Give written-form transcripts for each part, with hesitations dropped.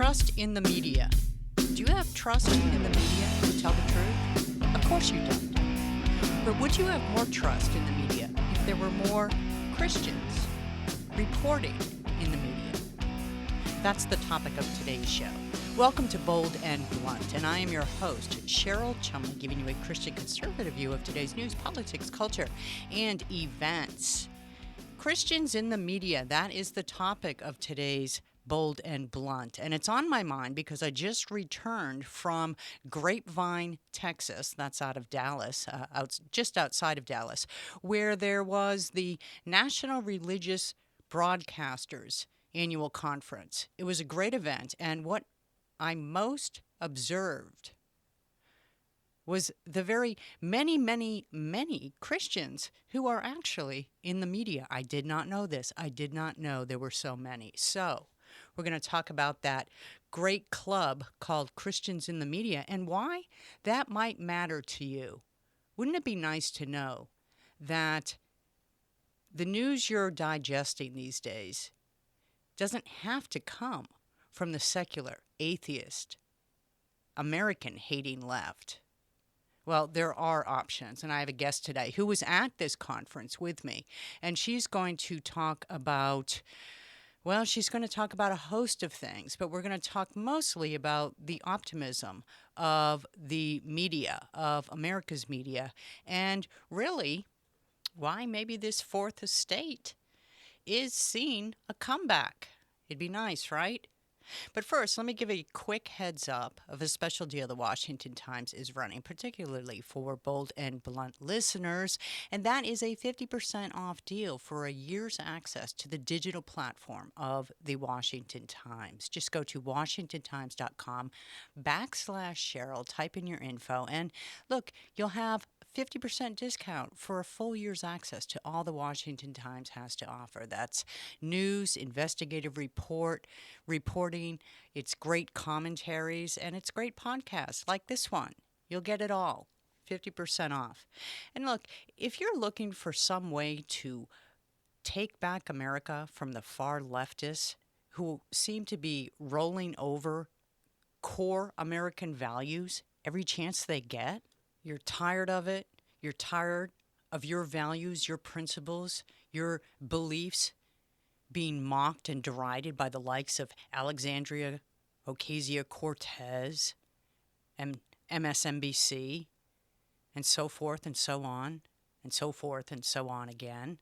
Trust in the media. Do you have trust in the media to tell the truth? Of course you don't. But would you have more trust in the media if there were more Christians reporting in the media? That's the topic of today's show. Welcome to Bold and Blunt, and I am your host, Cheryl Chumley, giving you a Christian conservative view of today's news, politics, culture, and events. Christians in the media, that is the topic of today's Bold and Blunt. And it's on my mind because I just returned from Grapevine, Texas. That's out of Dallas, just outside of Dallas, where there was the National Religious Broadcasters Annual Conference. It was a great event, and what I most observed was the very many Christians who are actually in the media. I did not know this. I did not know there were so many. So we're going to talk about that great club called Christians in the Media and why that might matter to you. Wouldn't it be nice to know that the news you're digesting these days doesn't have to come from the secular, atheist, American-hating left? Well, there are options, and I have a guest today who was at this conference with me, and she's going to talk about a host of things, but we're going to talk mostly about the optimism of the media, of America's media, and really why maybe this fourth estate is seeing a comeback. It'd be nice, right? But first, let me give a quick heads up of a special deal the Washington Times is running, particularly for Bold and Blunt listeners, and that is a 50% off deal for a year's access to the digital platform of the Washington Times. Just go to washingtontimes.com/Cheryl, type in your info, and look, you'll have 50% discount for a full year's access to all the Washington Times has to offer. That's news, investigative reporting, it's great commentaries, and it's great podcasts like this one. You'll get it all, 50% off. And look, if you're looking for some way to take back America from the far leftists who seem to be rolling over core American values every chance they get, you're tired of it. You're tired of your values, your principles, your beliefs being mocked and derided by the likes of Alexandria Ocasio-Cortez and MSNBC and so forth and so on and so forth and so on again.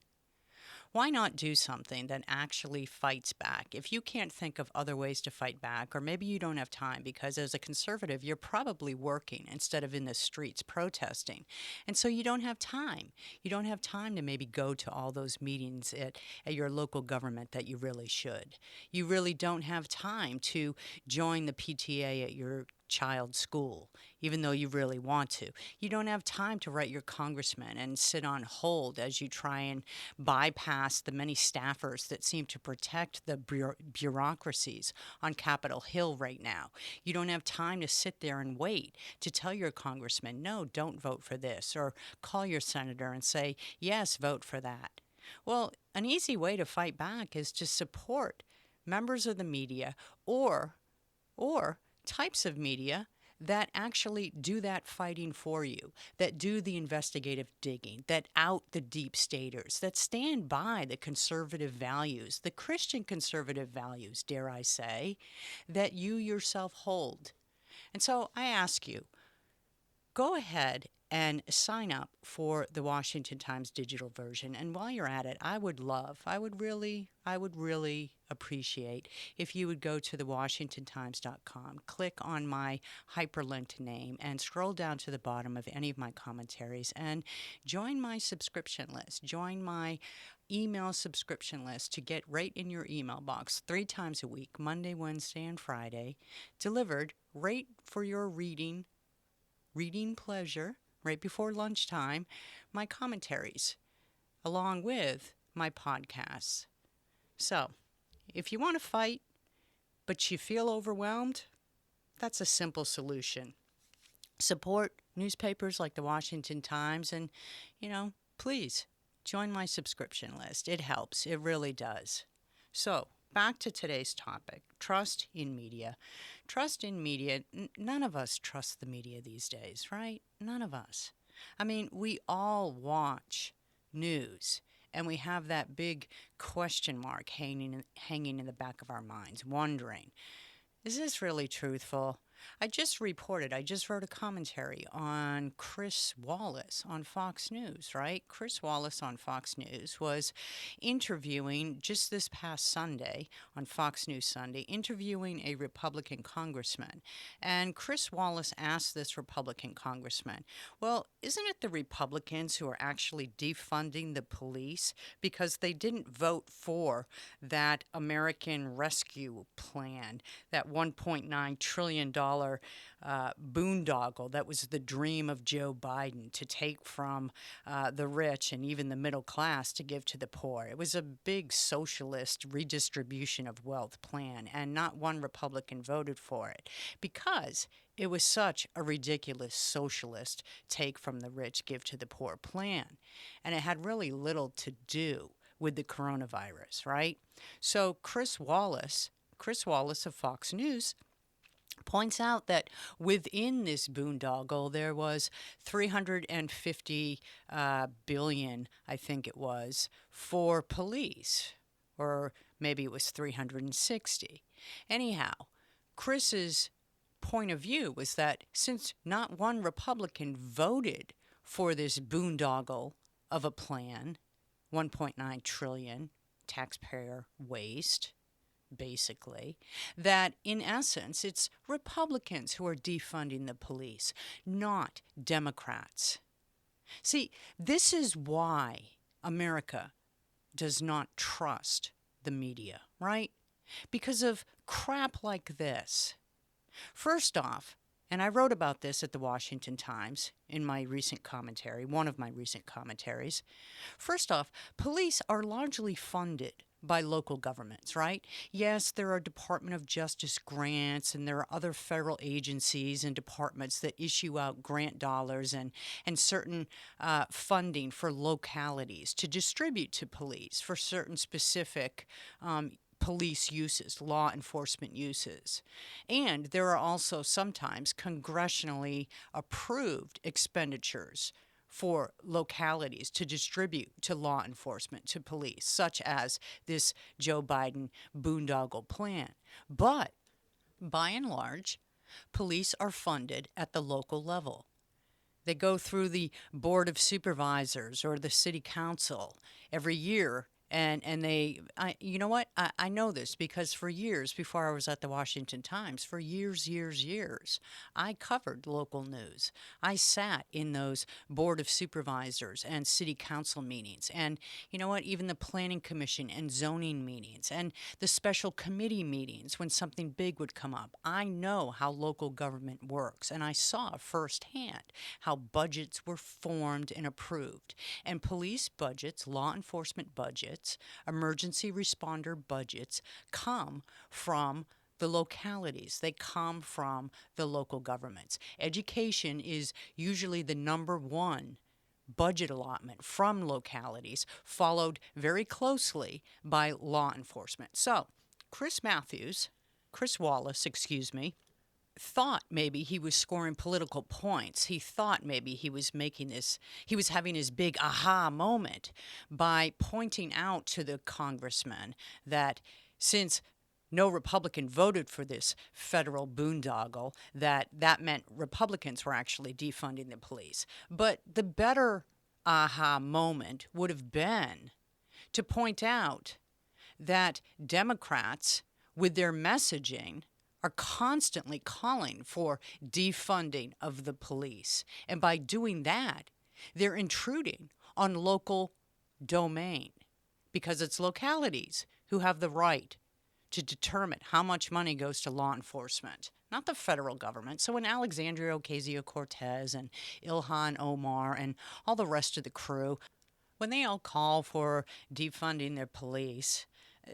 Why not do something that actually fights back? If you can't think of other ways to fight back, or maybe you don't have time because as a conservative, you're probably working instead of in the streets protesting. And so you don't have time. You don't have time to maybe go to all those meetings at your local government that you really should. You really don't have time to join the PTA at your child's school, even though you really want to. You don't have time to write your congressman and sit on hold as you try and bypass the many staffers that seem to protect the bureaucracies on Capitol Hill right now. You don't have time to sit there and wait to tell your congressman, no, don't vote for this, or call your senator and say, yes, vote for that. Well, an easy way to fight back is to support members of the media or types of media that actually do that fighting for you, that do the investigative digging, that out the deep staters, that stand by the conservative values, the Christian conservative values, dare I say, that you yourself hold. And so I ask you, go ahead and sign up for the Washington Times digital version. And while you're at it, I would really appreciate if you would go to the washingtontimes.com, click on my hyperlinked name, and scroll down to the bottom of any of my commentaries and join my subscription list. Join my email subscription list to get right in your email box 3 times a week, Monday, Wednesday, and Friday, delivered right for your reading pleasure, right before lunchtime, my commentaries, along with my podcasts. So, if you want to fight, but you feel overwhelmed, that's a simple solution. Support newspapers like the Washington Times and, please join my subscription list. It helps. It really does. So, back to today's topic, trust in media. Trust in media. None of us trust the media these days, right? None of us. I mean, we all watch news and we have that big question mark hanging in the back of our minds, wondering, is this really truthful? I just wrote a commentary on Chris Wallace on Fox News, right? Chris Wallace on Fox News was interviewing just this past Sunday on Fox News Sunday, interviewing a Republican congressman. And Chris Wallace asked this Republican congressman, well, isn't it the Republicans who are actually defunding the police because they didn't vote for that American Rescue Plan, that $1.9 trillion boondoggle that was the dream of Joe Biden to take from the rich and even the middle class to give to the poor? It was a big socialist redistribution of wealth plan, and not one Republican voted for it because it was such a ridiculous socialist take from the rich, give to the poor plan. And it had really little to do with the coronavirus, right? So Chris Wallace of Fox News points out that within this boondoggle there was 350 billion, I think it was, for police, or maybe it was 360. Anyhow, Chris's point of view was that since not one Republican voted for this boondoggle of a plan, 1.9 trillion taxpayer waste, basically, that in essence it's Republicans who are defunding the police, not Democrats. See, this is why America does not trust the media, right? Because of crap like this. First off, and I wrote about this at the Washington Times in my recent commentary, one of my recent commentaries. First off, police are largely funded by local governments, right? Yes, there are Department of Justice grants, and there are other federal agencies and departments that issue out grant dollars and certain funding for localities to distribute to police for certain specific police uses, law enforcement uses. And there are also sometimes congressionally approved expenditures for localities to distribute to law enforcement, to police, such as this Joe Biden boondoggle plan. But by and large, police are funded at the local level. They go through the Board of Supervisors or the City Council every year. And you know what? I know this because for years, before I was at the Washington Times, for years, I covered local news. I sat in those Board of Supervisors and City Council meetings. And you know what? Even the Planning Commission and zoning meetings and the special committee meetings when something big would come up. I know how local government works. And I saw firsthand how budgets were formed and approved. And police budgets, law enforcement budgets, emergency responder budgets come from the localities. They come from the local governments. Education is usually the number one budget allotment from localities, followed very closely by law enforcement. So, Chris Wallace, thought maybe he was scoring political points. He thought maybe he was having his big aha moment by pointing out to the congressman that since no Republican voted for this federal boondoggle, that meant Republicans were actually defunding the police. But the better aha moment would have been to point out that Democrats, with their messaging, are constantly calling for defunding of the police. And by doing that, they're intruding on local domain because it's localities who have the right to determine how much money goes to law enforcement, not the federal government. So when Alexandria Ocasio-Cortez and Ilhan Omar and all the rest of the crew, when they all call for defunding their police,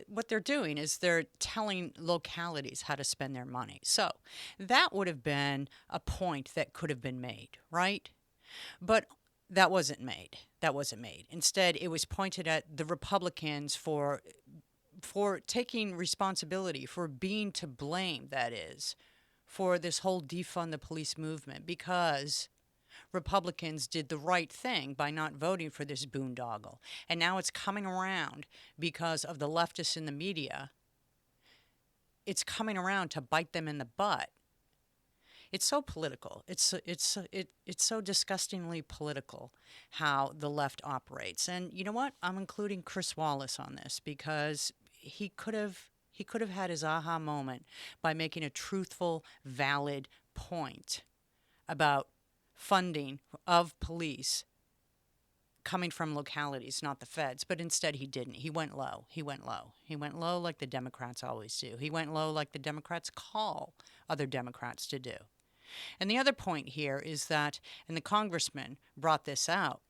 what they're doing is they're telling localities how to spend their money. So that would have been a point that could have been made, right? But that wasn't made. Instead, it was pointed at the Republicans for for taking responsibility, for being to blame, that is, for this whole defund the police movement, because Republicans did the right thing by not voting for this boondoggle. And now it's coming around because of the leftists in the media. It's coming around to bite them in the butt. It's so political. It's so disgustingly political how the left operates. And you know what? I'm including Chris Wallace on this because he could have had his aha moment by making a truthful, valid point about funding of police coming from localities, not the feds. But instead he didn't. He went low. He went low. He went low like the Democrats always do. He went low like the Democrats call other Democrats to do. And the other point here is that, and the congressman brought this out,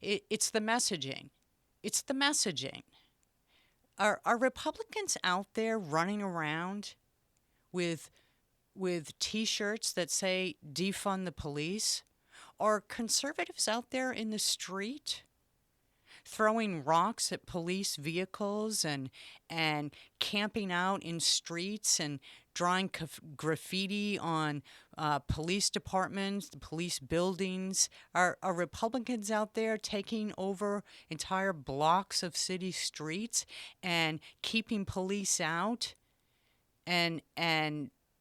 it's the messaging. It's the messaging. Are Republicans out there running around with T-shirts that say defund the police? Are conservatives out there in the street throwing rocks at police vehicles and camping out in streets and drawing graffiti on police departments, the police buildings? Are Republicans out there taking over entire blocks of city streets and keeping police out and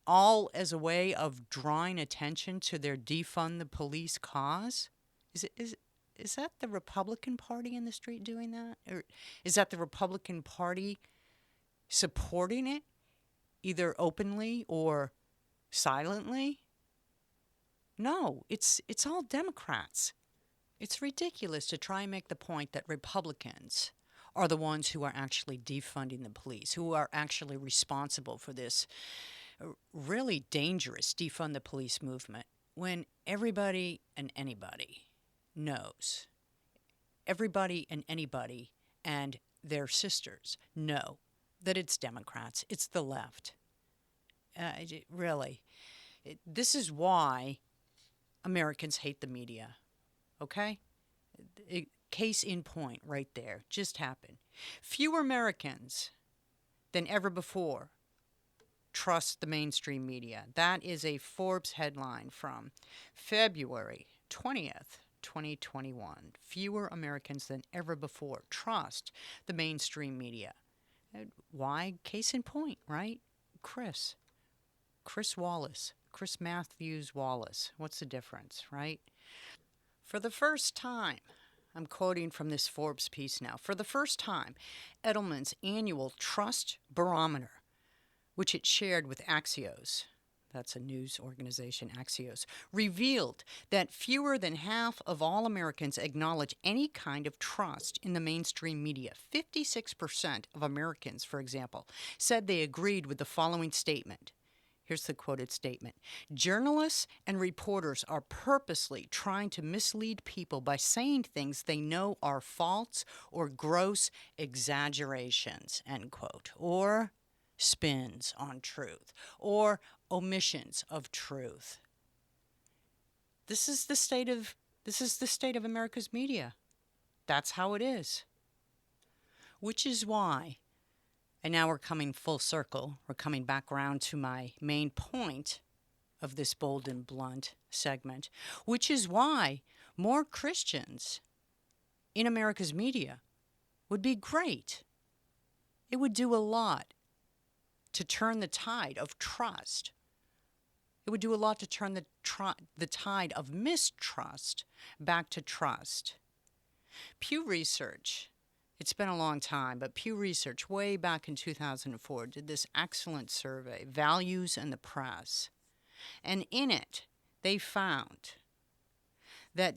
all as a way of drawing attention to their defund the police cause? Is that the Republican Party in the street doing that? Or is that the Republican Party supporting it, either openly or silently? No, it's all Democrats. It's ridiculous to try and make the point that Republicans are the ones who are actually defunding the police, who are actually responsible for this really dangerous defund the police movement, when everybody and anybody knows, everybody and anybody and their sisters know that it's Democrats, it's the left. This is why Americans hate the media, okay? Case in point right there, just happened. Fewer Americans than ever before trust the mainstream media. That is a Forbes headline from February 20th, 2021. Fewer Americans than ever before trust the mainstream media. Why? Case in point, right? Chris Wallace, Chris Matthews Wallace. What's the difference, right? For the first time, I'm quoting from this Forbes piece now. For the first time, Edelman's annual Trust Barometer, which it shared with Axios, that's a news organization, Axios, revealed that fewer than half of all Americans acknowledge any kind of trust in the mainstream media. 56% of Americans, for example, said they agreed with the following statement. Here's the quoted statement. Journalists and reporters are purposely trying to mislead people by saying things they know are false or gross exaggerations, end quote, or spins on truth, or omissions of truth. This is the state of America's media. That's how it is. Which is why, and now we're coming full circle, we're coming back around to my main point of this bold and blunt segment, which is why more Christians in America's media would be great. It would do a lot to turn the tide of trust. It would do a lot to turn the tide of mistrust back to trust. Pew Research, it's been a long time, but Pew Research way back in 2004 did this excellent survey, Values and the Press. And in it, they found that,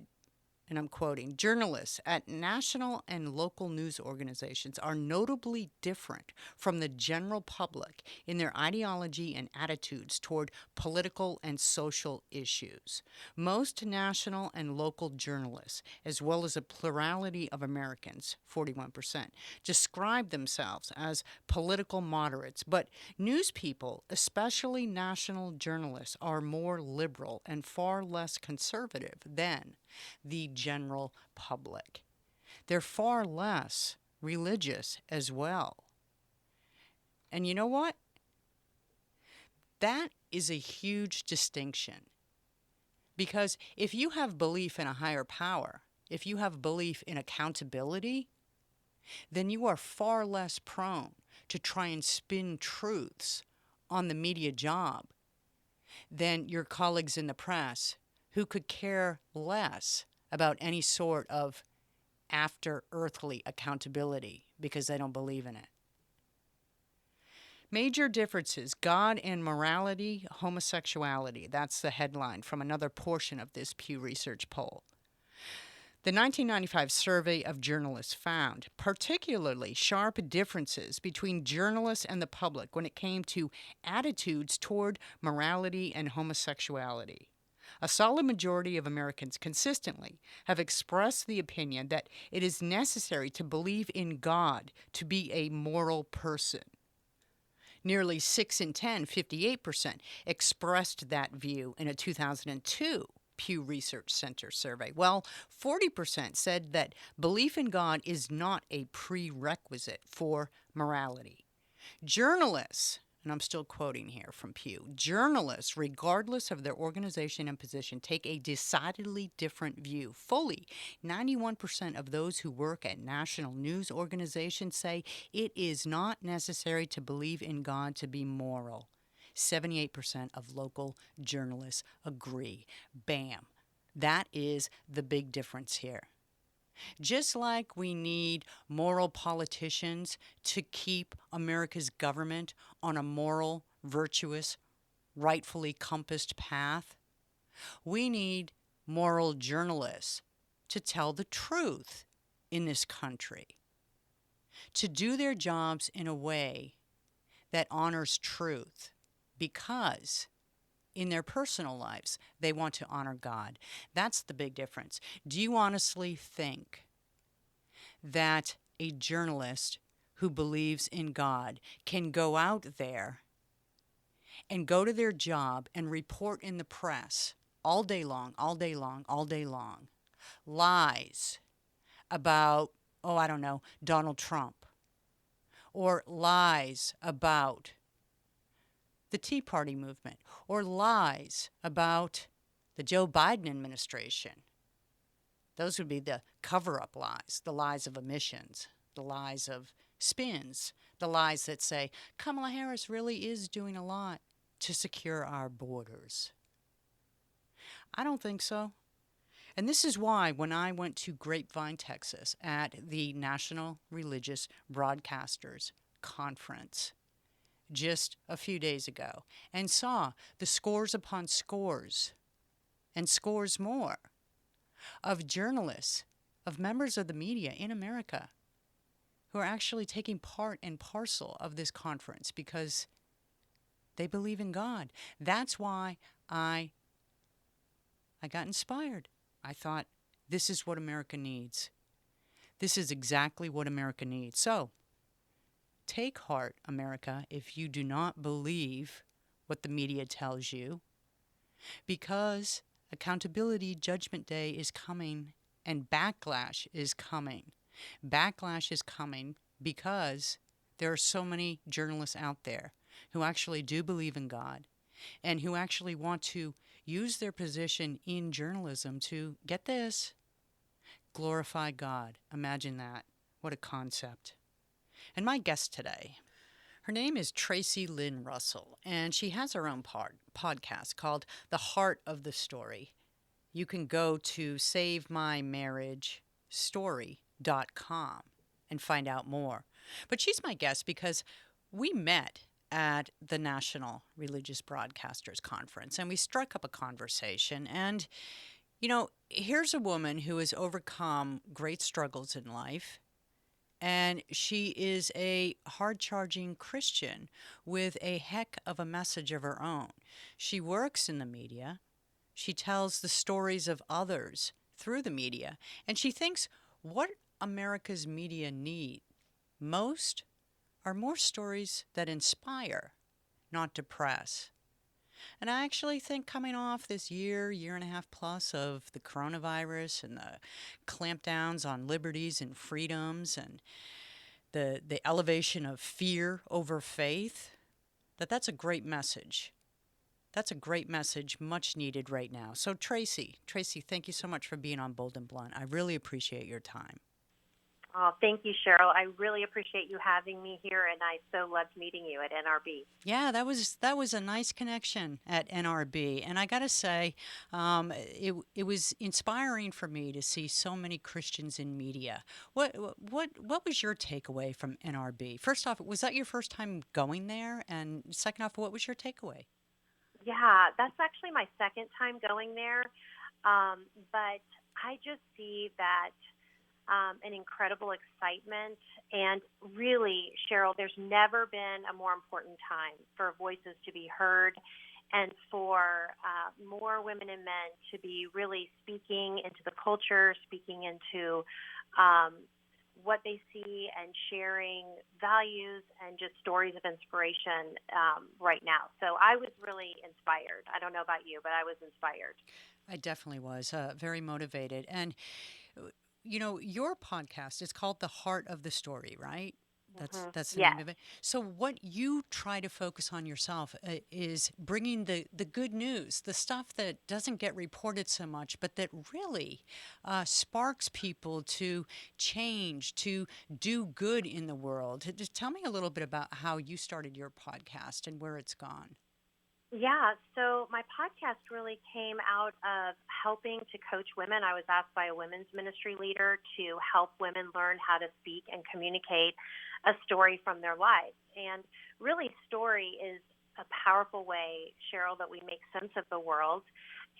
and I'm quoting, journalists at national and local news organizations are notably different from the general public in their ideology and attitudes toward political and social issues. Most national and local journalists, as well as a plurality of Americans, 41%, describe themselves as political moderates, but news people, especially national journalists, are more liberal and far less conservative than the general public. They're far less religious as well. And you know what? That is a huge distinction. Because if you have belief in a higher power, if you have belief in accountability, then you are far less prone to try and spin truths on the media job than your colleagues in the press who could care less about any sort of after earthly accountability because they don't believe in it. Major differences: God and morality, homosexuality. That's the headline from another portion of this Pew Research poll. The 1995 survey of journalists found particularly sharp differences between journalists and the public when it came to attitudes toward morality and homosexuality. A solid majority of Americans consistently have expressed the opinion that it is necessary to believe in God to be a moral person. Nearly 6 in 10, 58%, expressed that view in a 2002 Pew Research Center survey. Well, 40% said that belief in God is not a prerequisite for morality. Journalists, and I'm still quoting here from Pew, journalists, regardless of their organization and position, take a decidedly different view. Fully 91% of those who work at national news organizations say it is not necessary to believe in God to be moral. 78% of local journalists agree. Bam. That is the big difference here. Just like we need moral politicians to keep America's government on a moral, virtuous, rightfully compassed path, we need moral journalists to tell the truth in this country, to do their jobs in a way that honors truth, because in their personal lives, they want to honor God. That's the big difference. Do you honestly think that a journalist who believes in God can go out there and go to their job and report in the press all day long, all day long, all day long, lies about, I don't know, Donald Trump, or lies about the Tea Party movement, or lies about the Joe Biden administration? Those would be the cover-up lies, the lies of omissions, the lies of spins, the lies that say Kamala Harris really is doing a lot to secure our borders. I don't think so. And this is why when I went to Grapevine, Texas at the National Religious Broadcasters Conference just a few days ago and saw the scores upon scores and scores more of journalists, of members of the media in America who are actually taking part and parcel of this conference because they believe in God. That's why I got inspired. I thought, this is what America needs. This is exactly what America needs. So, take heart, America, if you do not believe what the media tells you, because accountability judgment day is coming and backlash is coming. Backlash is coming because there are so many journalists out there who actually do believe in God and who actually want to use their position in journalism to, get this, glorify God. Imagine that. What a concept. And my guest today, her name is Tracey Lynn Russell, and she has her own podcast called The Heart of the Story. You can go to SaveMyMarriageStory.com and find out more. But she's my guest because we met at the National Religious Broadcasters Conference, and we struck up a conversation. And, here's a woman who has overcome great struggles in life. And she is a hard-charging Christian with a heck of a message of her own. She works in the media. She tells the stories of others through the media. And she thinks what America's media need most are more stories that inspire, not depress. And I actually think coming off this year and a half plus of the coronavirus and the clampdowns on liberties and freedoms and the elevation of fear over faith, that's a great message. That's a great message, much needed right now. So Tracey, thank you so much for being on Bold and Blunt. I really appreciate your time. Oh, thank you, Cheryl. I really appreciate you having me here, and I so loved meeting you at NRB. Yeah, that was a nice connection at NRB, and I got to say, it was inspiring for me to see so many Christians in media. What was your takeaway from NRB? First off, was that your first time going there? And second off, what was your takeaway? Yeah, that's actually my second time going there, but I just see that an incredible excitement. And really, Cheryl, there's never been a more important time for voices to be heard and for more women and men to be really speaking into the culture, speaking into what they see and sharing values and just stories of inspiration right now. So I was really inspired. I don't know about you, but I was inspired. I definitely was very motivated. And you know, your podcast is called The Heart of the Story, right? That's the name Yes. of it. So what you try to focus on yourself is bringing the good news, the stuff that doesn't get reported so much, but that really sparks people to change, to do good in the world. Just tell me a little bit about how you started your podcast and where it's gone. Yeah, so my podcast really came out of helping to coach women. I was asked by a women's ministry leader to help women learn how to speak and communicate a story from their lives. And really, story is a powerful way, Cheryl, that we make sense of the world.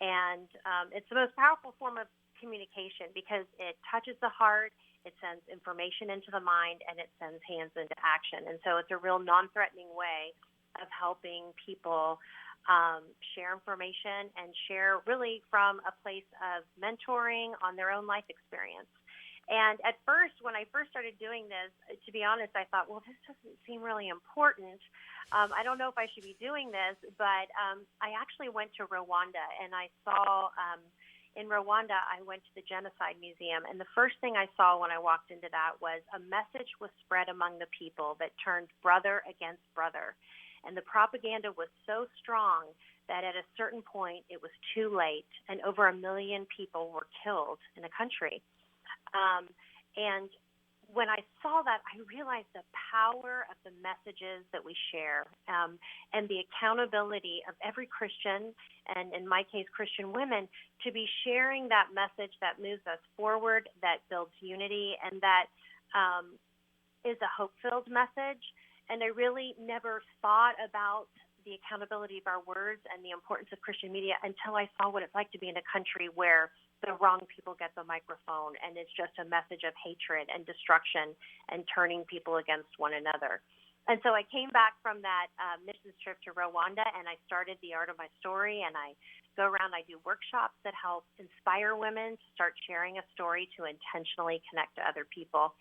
And it's the most powerful form of communication because it touches the heart, it sends information into the mind, and it sends hands into action. And so it's a real non-threatening way of helping people share information and share really from a place of mentoring on their own life experience. And at first, when I first started doing this, to be honest, I thought, well, this doesn't seem really important. I don't know if I should be doing this, but I actually went to Rwanda and I saw in Rwanda, I went to the Genocide Museum, and the first thing I saw when I walked into that was a message was spread among the people that turned brother against brother. And the propaganda was so strong that at a certain point it was too late, and over 1 million people were killed in the country. And when I saw that, I realized the power of the messages that we share and the accountability of every Christian, and in my case, Christian women, to be sharing that message that moves us forward, that builds unity, and that is a hope-filled message. And I really never thought about the accountability of our words and the importance of Christian media until I saw what it's like to be in a country where the wrong people get the microphone and it's just a message of hatred and destruction and turning people against one another. And so I came back from that missions trip to Rwanda and I started The Art of My Story, and I go around, I do workshops that help inspire women to start sharing a story to intentionally connect to other people.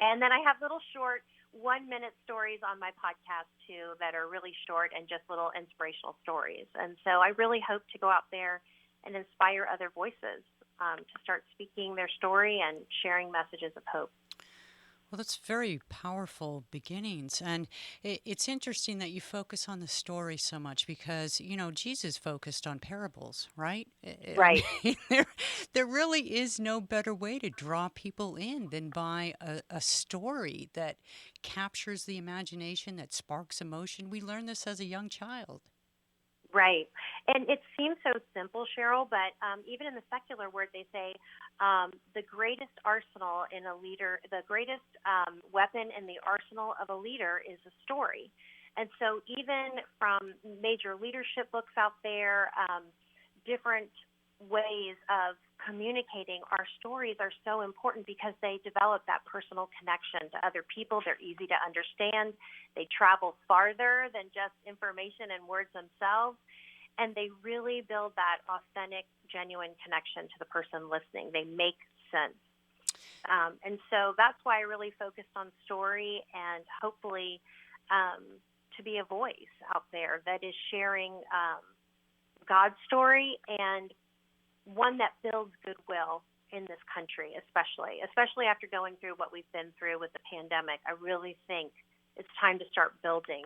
And then I have little short 1-minute stories on my podcast too that are really short and just little inspirational stories. And so I really hope to go out there and inspire other voices to start speaking their story and sharing messages of hope. Well, that's very powerful beginnings. And it's interesting that you focus on the story so much because, you know, Jesus focused on parables, right? Right. There really is no better way to draw people in than by a story that captures the imagination, that sparks emotion. We learned this as a young child. Right. And it seems so simple, Cheryl, but even in the secular word, they say the greatest arsenal in a leader, the greatest weapon in the arsenal of a leader is a story. And so even from major leadership books out there, different ways of communicating our stories are so important because they develop that personal connection to other people. They're easy to understand. They travel farther than just information and words themselves. And they really build that authentic, genuine connection to the person listening. They make sense. And so that's why I really focused on story and hopefully to be a voice out there that is sharing God's story and one that builds goodwill in this country, especially after going through what we've been through with the pandemic. I really think it's time to start building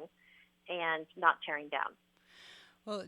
and not tearing down. Well,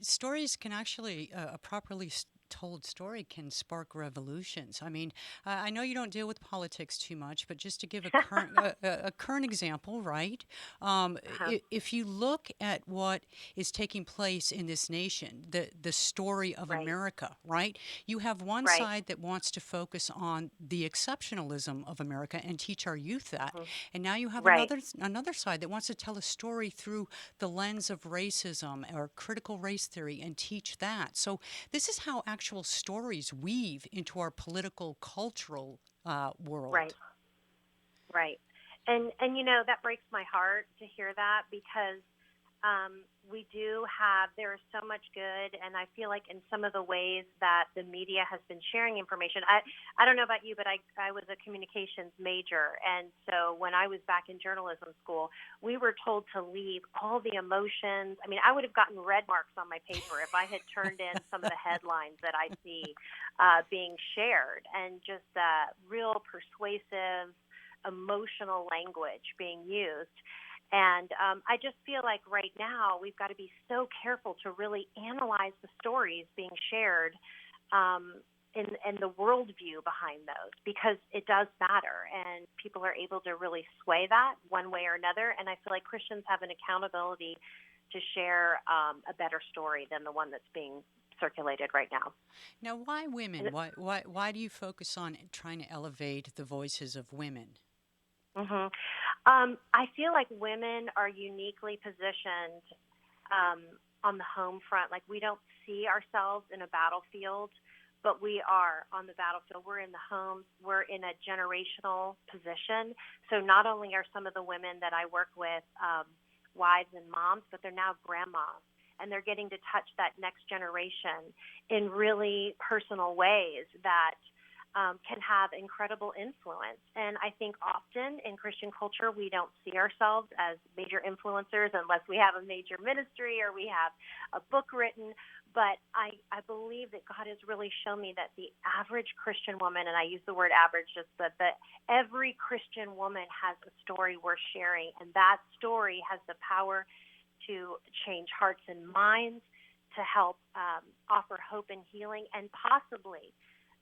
stories can actually, a properly told story can spark revolutions. I mean, I know you don't deal with politics too much, but just to give a current a current example, right? Uh-huh. If you look at what is taking place in this nation, the story of Right, America, right? You have one right. side that wants to focus on the exceptionalism of America and teach our youth that, Mhm. and now you have Right. another side that wants to tell a story through the lens of racism or critical race theory and teach that. So this is how actual stories weave into our political, cultural Right. world. Right. And that breaks my heart to hear that because we do have there is so much good, and I feel like in some of the ways that the media has been sharing information. I don't know about you, but I was a communications major, and so when I was back in journalism school, we were told to leave all the emotions. I mean, I would have gotten red marks on my paper if I had turned in some of the headlines that I see being shared, and just real persuasive emotional language being used. And I just feel like right now we've got to be so careful to really analyze the stories being shared, and the worldview behind those, because it does matter, and people are able to really sway that one way or another. And I feel like Christians have an accountability to share a better story than the one that's being circulated right now. Now, why women? And Why do you focus on trying to elevate the voices of women? hmm I feel like women are uniquely positioned um, on the home front. Like, we don't see ourselves in a battlefield, but we are on the battlefield. We're in the homes. We're in a generational position. So not only are some of the women that I work with wives and moms, but they're now grandmas. And they're getting to touch that next generation in really personal ways that can have incredible influence. And I think often in Christian culture, we don't see ourselves as major influencers unless we have a major ministry or we have a book written. But I believe that God has really shown me that the average Christian woman, and I use the word average just that every Christian woman has a story worth sharing. And that story has the power to change hearts and minds, to help offer hope and healing, and possibly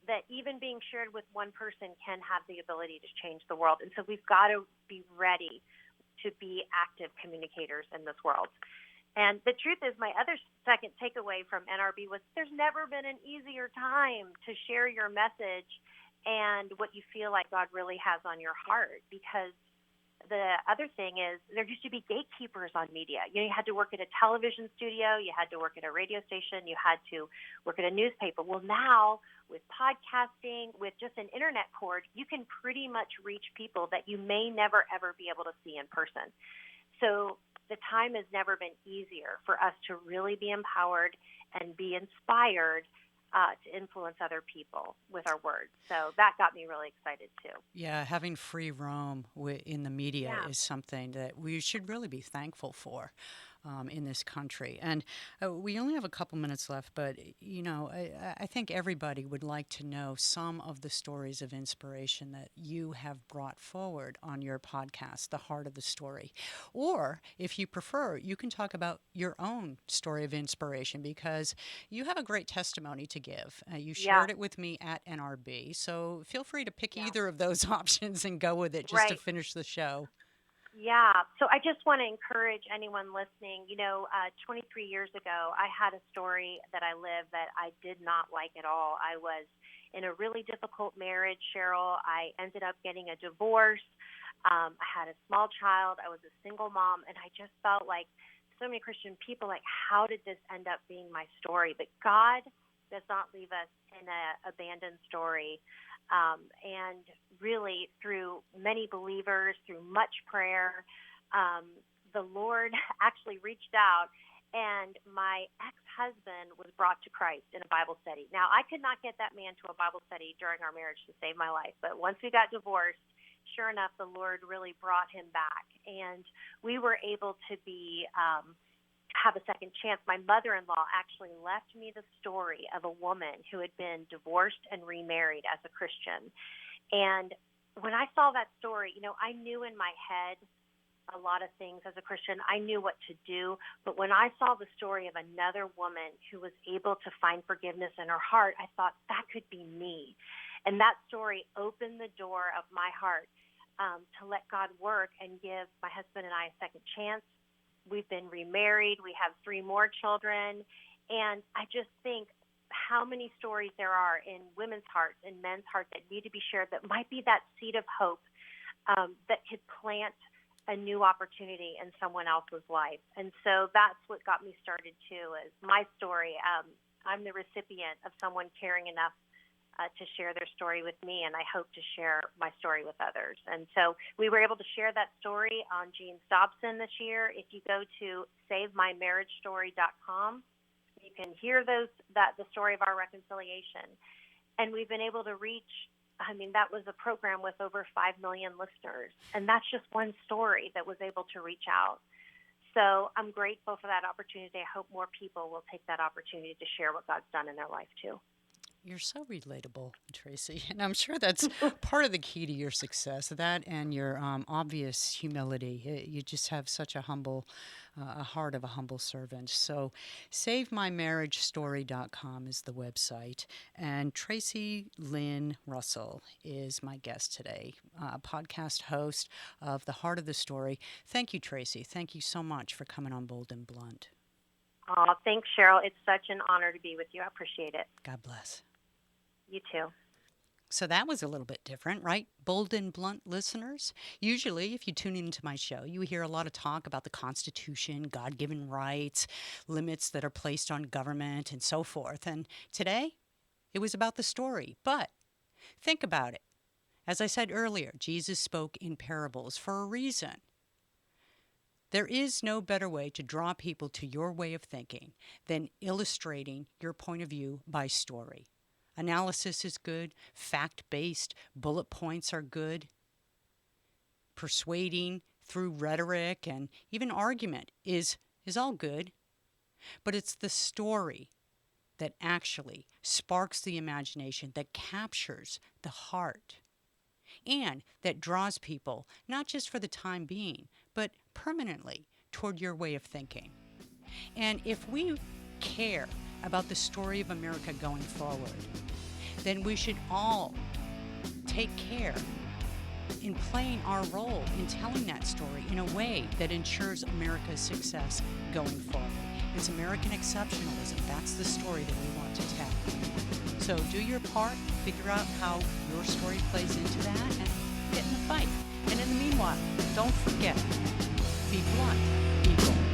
that even being shared with one person can have the ability to change the world. And so we've got to be ready to be active communicators in this world. And the truth is, my other second takeaway from NRB was there's never been an easier time to share your message and what you feel like God really has on your heart, because the other thing is there used to be gatekeepers on media. You had to work at a television studio, you had to work at a radio station, you had to work at a newspaper. Well, now with podcasting, with just an internet cord, you can pretty much reach people that you may never ever be able to see in person. So the time has never been easier for us to really be empowered and be inspired to influence other people with our words. So that got me really excited too. Yeah, having free roam in the media Yeah. is something that we should really be thankful for in this country. And we only have a couple minutes left, but I think everybody would like to know some of the stories of inspiration that you have brought forward on your podcast, The Heart of the Story. Or if you prefer, you can talk about your own story of inspiration, because you have a great testimony to give. You Yeah. shared it with me at NRB, so feel free to pick Yeah. either of those options and go with it just to Right. finish the show. Yeah. So I just want to encourage anyone listening. 23 years ago, I had a story that I lived that I did not like at all. I was in a really difficult marriage, Cheryl. I ended up getting a divorce. I had a small child. I was a single mom. And I just felt like so many Christian people, like, how did this end up being my story? But God does not leave us in an abandoned story. And really, through many believers, through much prayer, the Lord actually reached out, and my ex-husband was brought to Christ in a Bible study. Now, I could not get that man to a Bible study during our marriage to save my life, but once we got divorced, sure enough, the Lord really brought him back, and we were able to be have a second chance. My mother-in-law actually left me the story of a woman who had been divorced and remarried as a Christian. And when I saw that story, I knew in my head a lot of things as a Christian. I knew what to do. But when I saw the story of another woman who was able to find forgiveness in her heart, I thought that could be me. And that story opened the door of my heart to let God work and give my husband and I a second chance. We've been remarried. We have 3 more children. And I just think how many stories there are in women's hearts and men's hearts that need to be shared that might be that seed of hope that could plant a new opportunity in someone else's life. And so that's what got me started too, is my story. I'm the recipient of someone caring enough to share their story with me, and I hope to share my story with others. And so we were able to share that story on Jean's Dobson this year. If you go to SaveMyMarriageStory.com, you can hear the story of our reconciliation. And we've been able to reach, that was a program with over 5 million listeners. And that's just one story that was able to reach out. So I'm grateful for that opportunity. I hope more people will take that opportunity to share what God's done in their life too. You're so relatable, Tracey, and I'm sure that's part of the key to your success, that and your obvious humility. You just have such a humble, a heart of a humble servant. So SaveMyMarriageStory.com is the website, and Tracey Lynn Russell is my guest today, podcast host of The Heart of the Story. Thank you, Tracey. Thank you so much for coming on Bold and Blunt. Oh, thanks, Cheryl. It's such an honor to be with you. I appreciate it. God bless. You too. So that was a little bit different, right? Bold and Blunt listeners. Usually, if you tune into my show, you hear a lot of talk about the Constitution, God-given rights, limits that are placed on government, and so forth. And today, it was about the story. But think about it. As I said earlier, Jesus spoke in parables for a reason. There is no better way to draw people to your way of thinking than illustrating your point of view by story. Analysis is good. Fact-based bullet points are good. Persuading through rhetoric and even argument is all good. But it's the story that actually sparks the imagination, that captures the heart, and that draws people, not just for the time being, but permanently toward your way of thinking. And if we care about the story of America going forward, then we should all take care in playing our role in telling that story in a way that ensures America's success going forward. It's American exceptionalism. That's the story that we want to tell. So do your part, figure out how your story plays into that, and get in the fight. And in the meanwhile, don't forget, be blunt, be bold.